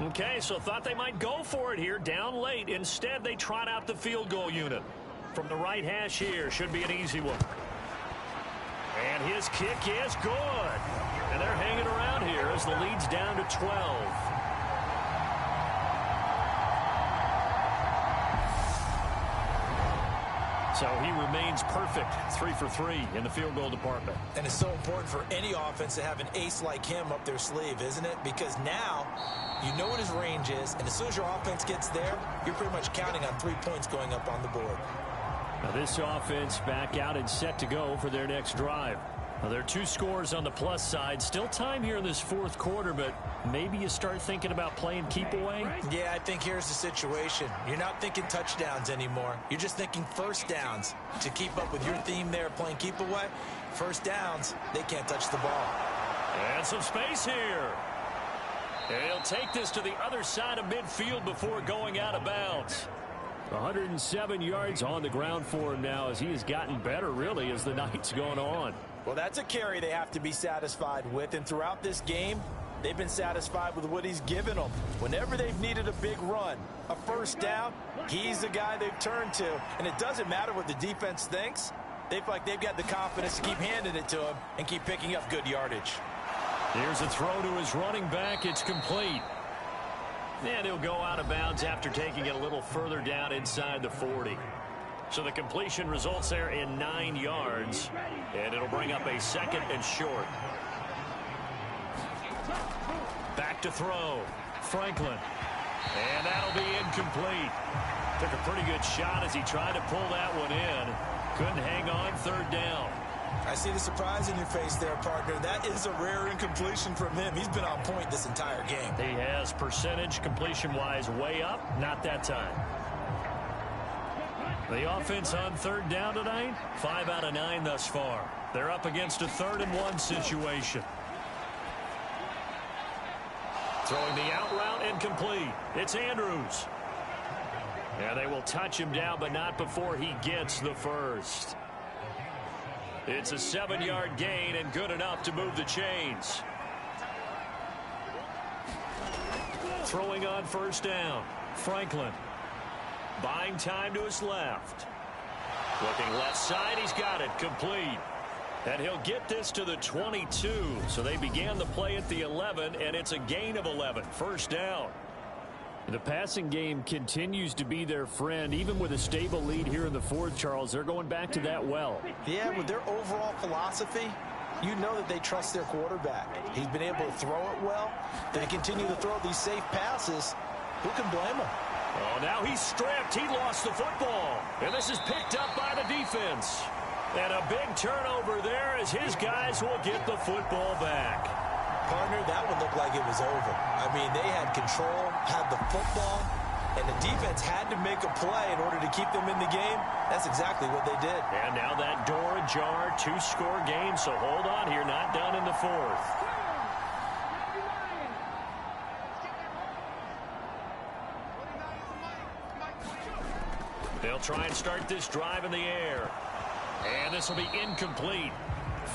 Okay, so thought they might go for it here, down late. Instead, they trot out the field goal unit. From the right hash here, should be an easy one. And his kick is good. And they're hanging around here as the lead's down to 12. So he remains perfect, 3 for 3 in the field goal department. And it's so important for any offense to have an ace like him up their sleeve, isn't it? Because now you know what his range is, and as soon as your offense gets there, you're pretty much counting on 3 points going up on the board. Now this offense back out and set to go for their next drive. Now there are 2 scores on the plus side. Still time here in this 4th quarter, but maybe you start thinking about playing keep away? Yeah, I think here's the situation. You're not thinking touchdowns anymore. You're just thinking first downs. To keep up with your theme there, playing keep away, first downs, they can't touch the ball. And some space here. And he'll take this to the other side of midfield before going out of bounds. 107 yards on the ground for him now as he has gotten better, really, as the night's gone on. Well, that's a carry they have to be satisfied with, and throughout this game, they've been satisfied with what he's given them. Whenever they've needed a big run, a first down, he's the guy they've turned to. And it doesn't matter what the defense thinks. They feel like they've got the confidence to keep handing it to him and keep picking up good yardage. Here's a throw to his running back. It's complete. And he'll go out of bounds after taking it a little further down inside the 40. So the completion results there in 9 yards. And it'll bring up a second and short. Back to throw. Franklin. And that'll be incomplete. Took a pretty good shot as he tried to pull that one in. Couldn't hang on, third down. I see the surprise in your face there, partner. That is a rare incompletion from him. He's been on point this entire game. He has percentage completion-wise way up. Not that time. The offense on third down tonight, 5 out of 9 thus far. They're up against a 3rd and 1 situation. Throwing the out route incomplete. It's Andrews. Yeah, they will touch him down, but not before he gets the first. It's a 7-yard gain and good enough to move the chains. Throwing on first down. Franklin. Buying time to his left. Looking left side, he's got it. Complete. And he'll get this to the 22. So they began the play at the 11, and it's a gain of 11. First down. The passing game continues to be their friend. Even with a stable lead here in the 4th, Charles, they're going back to that well. Yeah, with their overall philosophy, you know that they trust their quarterback. He's been able to throw it well. They continue to throw these safe passes. Who can blame him? Oh, now he's stripped. He lost the football. And this is picked up by the defense. And a big turnover there as his guys will get the football back. Partner, that one looked like it was over. I mean, they had control, had the football, and the defense had to make a play in order to keep them in the game. That's exactly what they did. And now that door ajar, 2-score game, so hold on here, not done in the 4th. They'll try and start this drive in the air. And this will be incomplete.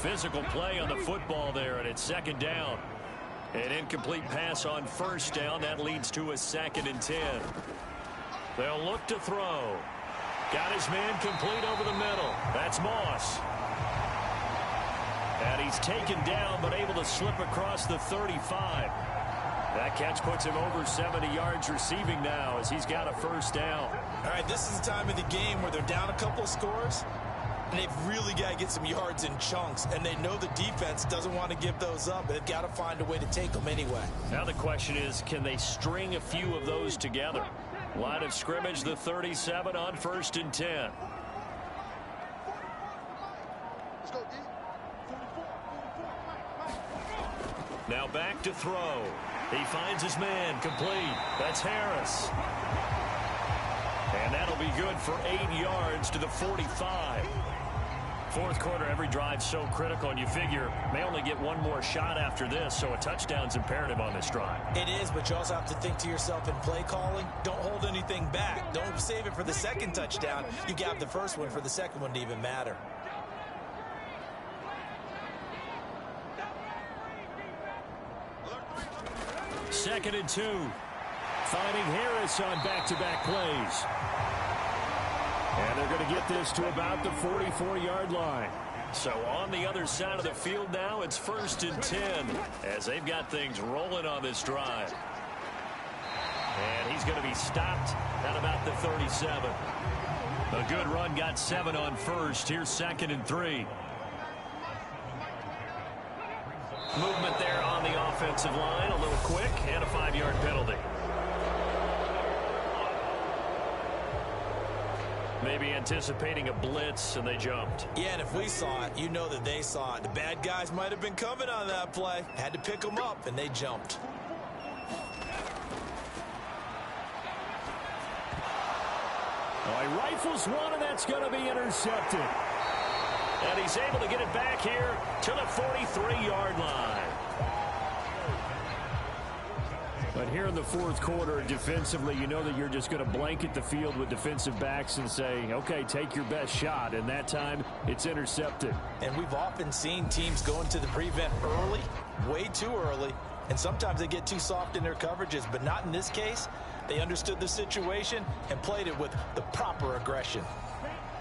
Physical play on the football there, and it's 2nd down. An incomplete pass on first down. That leads to a 2nd and 10. They'll look to throw. Got his man complete over the middle. That's Moss. And he's taken down, but able to slip across the 35. That catch puts him over 70 yards receiving now as he's got a first down. All right, this is the time of the game where they're down a couple of scores. And they've really got to get some yards in chunks. And they know the defense doesn't want to give those up. But they've got to find a way to take them anyway. Now the question is, can they string a few of those together? Line of scrimmage, the 37 on 1st and 10. Now back to throw. He finds his man complete. That's Harris. And that'll be good for 8 yards to the 45. 4th quarter, every drive so critical, and you figure may only get one more shot after this, so a touchdown's imperative on this drive. It is, but you also have to think to yourself in play calling, don't hold anything back. Don't save it for the 2nd touchdown. You got the first one for the 2nd one to even matter. Second and 2. Finding Harris on back-to-back plays. And they're going to get this to about the 44-yard line. So on the other side of the field now, it's 1st and 10 as they've got things rolling on this drive. And he's going to be stopped at about the 37. A good run, got 7 on first. Here's 2nd and 3. Movement there on the offensive line, a little quick, and a 5-yard penalty. Maybe anticipating a blitz, and they jumped. Yeah, and if we saw it, you know that they saw it. The bad guys might have been coming on that play. Had to pick them up, and they jumped. Oh, he rifles one, and that's going to be intercepted. And he's able to get it back here to the 43-yard line. But here in the 4th quarter, defensively, you know that you're just going to blanket the field with defensive backs and say, okay, take your best shot. And that time, it's intercepted. And we've often seen teams go into the prevent early, way too early, and sometimes they get too soft in their coverages, but not in this case. They understood the situation and played it with the proper aggression.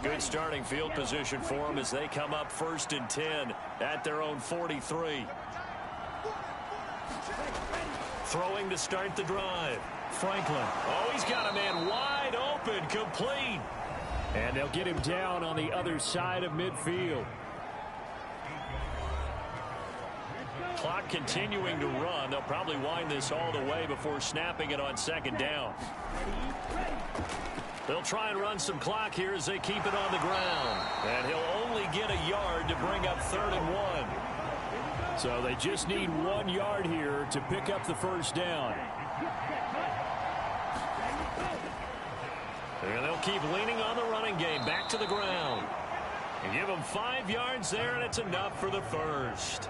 Good starting field position for them as they come up 1st and 10 at their own 43. Throwing to start the drive. Franklin. Oh, he's got a man wide open, complete. And they'll get him down on the other side of midfield. Clock continuing to run. They'll probably wind this all the way before snapping it on second down. They'll try and run some clock here as they keep it on the ground. And he'll only get a yard to bring up 3rd and 1. So they just need 1 yard here to pick up the first down. And they'll keep leaning on the running game back to the ground. And give them 5 yards there, and it's enough for the first.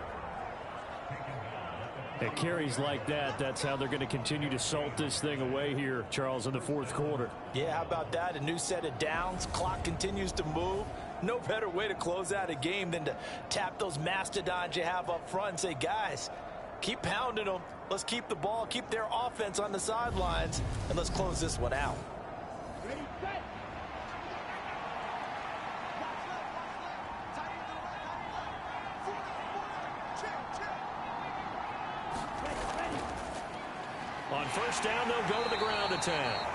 At carries like that, that's how they're going to continue to salt this thing away here, Charles, in the 4th quarter. Yeah, how about that? A new set of downs. Clock continues to move. No better way to close out a game than to tap those mastodons you have up front and say, guys, keep pounding them. Let's keep the ball, keep their offense on the sidelines, and let's close this one out. Ready, set. On first down, they'll go to the ground attack.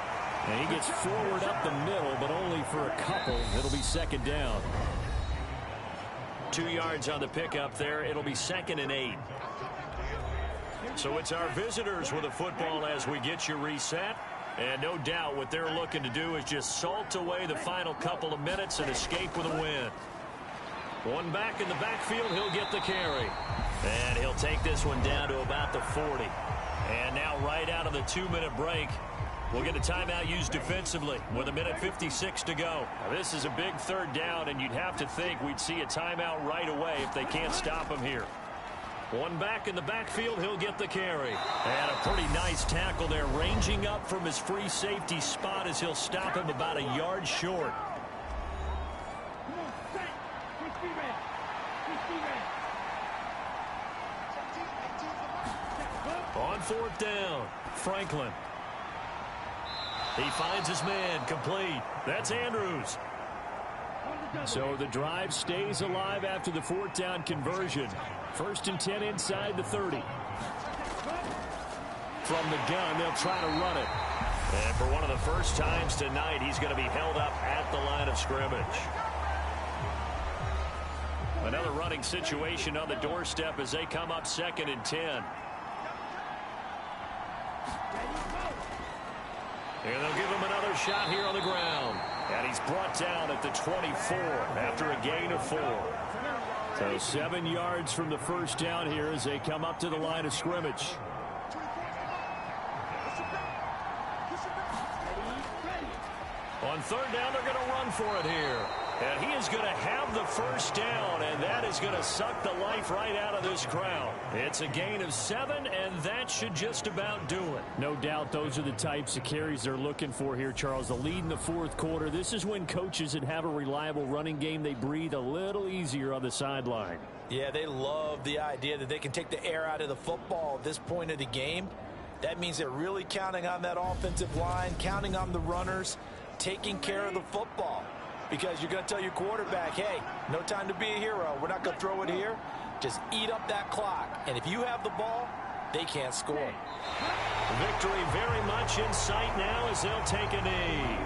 And he gets forward up the middle, but only for a couple. It'll be 2nd down. 2 yards on the pickup there. It'll be 2nd and 8. So it's our visitors with the football as we get you reset. And no doubt what they're looking to do is just salt away the final couple of minutes and escape with a win. One back in the backfield, he'll get the carry. And he'll take this one down to about the 40. And now right out of the 2-minute break, we'll get a timeout used defensively with 1:56 to go. Now, this is a big 3rd down, and you'd have to think we'd see a timeout right away if they can't stop him here. One back in the backfield, he'll get the carry. And a pretty nice tackle there, ranging up from his free safety spot as he'll stop him about a yard short. Come on, set. 60 red. 60 red. On 4th down, Franklin. He finds his man, complete. That's Andrews. So the drive stays alive after the 4th down conversion. 1st and 10 inside the 30. From the gun, they'll try to run it. And for one of the first times tonight, he's going to be held up at the line of scrimmage. Another running situation on the doorstep as they come up 2nd and 10. And they'll give him another shot here on the ground. And he's brought down at the 24 after a gain of 4. So 7 yards from the first down here as they come up to the line of scrimmage. On 3rd down, they're going to run for it here. And he is going to have the first down, and that is going to suck the life right out of this crowd. It's a gain of 7, and that should just about do it. No doubt those are the types of carries they're looking for here, Charles. The lead in the 4th quarter. This is when coaches that have a reliable running game, they breathe a little easier on the sideline. Yeah, they love the idea that they can take the air out of the football at this point of the game. That means they're really counting on that offensive line, counting on the runners, taking care of the football. Because you're going to tell your quarterback, hey, no time to be a hero. We're not going to throw it here. Just eat up that clock. And if you have the ball, they can't score. Victory very much in sight now as they'll take a knee.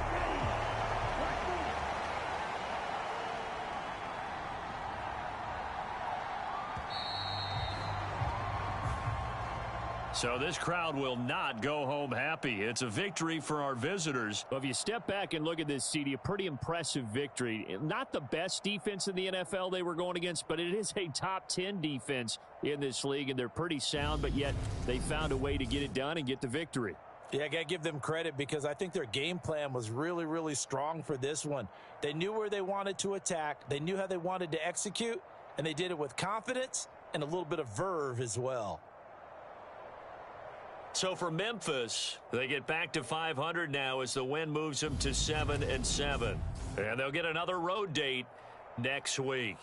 So this crowd will not go home happy. It's a victory for our visitors. Well, if you step back and look at this, CD, a pretty impressive victory. Not the best defense in the NFL they were going against, but it is a top 10 defense in this league, and they're pretty sound, but yet they found a way to get it done and get the victory. Yeah, I got to give them credit because I think their game plan was really, really strong for this one. They knew where they wanted to attack. They knew how they wanted to execute, and they did it with confidence and a little bit of verve as well. So for Memphis, they get back to 500 now as the win moves them to 7-7. And they'll get another road date next week.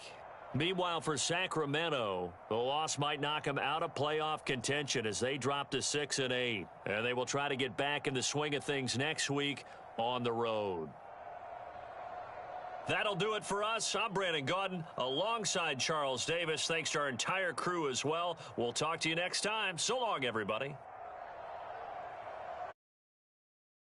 Meanwhile, for Sacramento, the loss might knock them out of playoff contention as they drop to 6-8. And they will try to get back in the swing of things next week on the road. That'll do it for us. I'm Brandon Gaudin alongside Charles Davis. Thanks to our entire crew as well. We'll talk to you next time. So long, everybody.